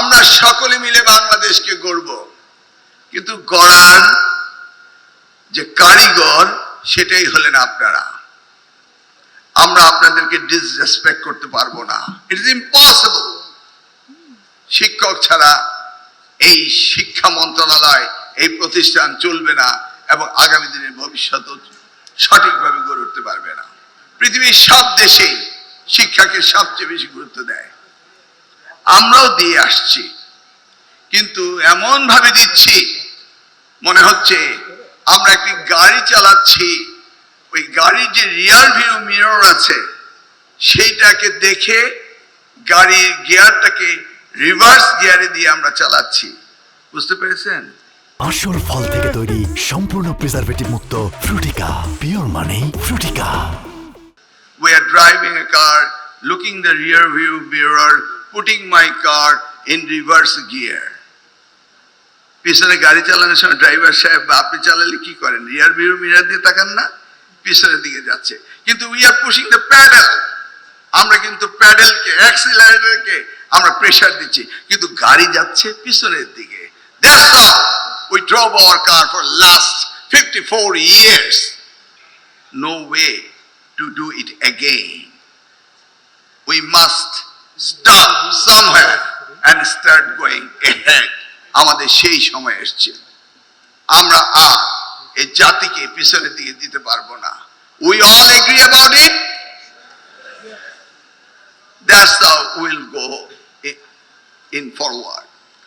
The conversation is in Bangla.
আমরা সকলে মিলে বাংলাদেশকে গড়ব, কিন্তু গড়ার যে কারিগর সেটাই হলেন আপনারা। আমরা আপনাদেরকে ডিসরেসপেক্ট করতে পারবো না, ইট ইজ ইম্পসিবল। শিক্ষক ছাড়া এই শিক্ষা মন্ত্রণালয়, এই প্রতিষ্ঠান চলবে না এবং আগামী দিনের ভবিষ্যৎ সঠিকভাবে গড়ে উঠতে পারবে না। পৃথিবীর সব দেশেই শিক্ষাকে সবচেয়ে বেশি গুরুত্ব দেয়, আমরাও দিয়ে আসছি, কিন্তু এমন ভাবে দিচ্ছি মনে হচ্ছে আমরা একটি গাড়ি চালাচ্ছি, ওই গাড়ির যে রিয়ার ভিউ মিরর আছে সেইটাকে দেখে গাড়ির গিয়ারটাকে রিভার্স গিয়ারে দিয়ে আমরা চালাচ্ছি। বুঝতে পেরেছেন? আসল ফল থেকে তৈরি, সম্পূর্ণ প্রিজারভেটিভ মুক্ত ফ্রুটিকা, পিওর মানে Frutika. We are driving a car, looking the rear view mirror, putting my car in reverse gear. পিছনে গাড়ি চালানোর সময় ড্রাইভার সাহেব বা আপনি চালালে কি করেন? রিয়ার ভিউ মিরর দিয়ে তাকান না, পিছনের দিকে যাচ্ছে। কিন্তু we are pushing the pedal, আমরা কিন্তু প্যাডেলকে, অ্যাক্সিলারেটরকে আমরা প্রেসার দিচ্ছি, কিন্তু গাড়ি যাচ্ছে পিছনের দিকে। That's how we drove our car for last 54 years. No way to do it again. We must stop somewhere and start going ahead. আমাদের সেই সময় এসছে, আমরা আর এই জাতিকে পিছনের দিকে দিতে পারবো না। We all agree about it. That's how we'll go in forward.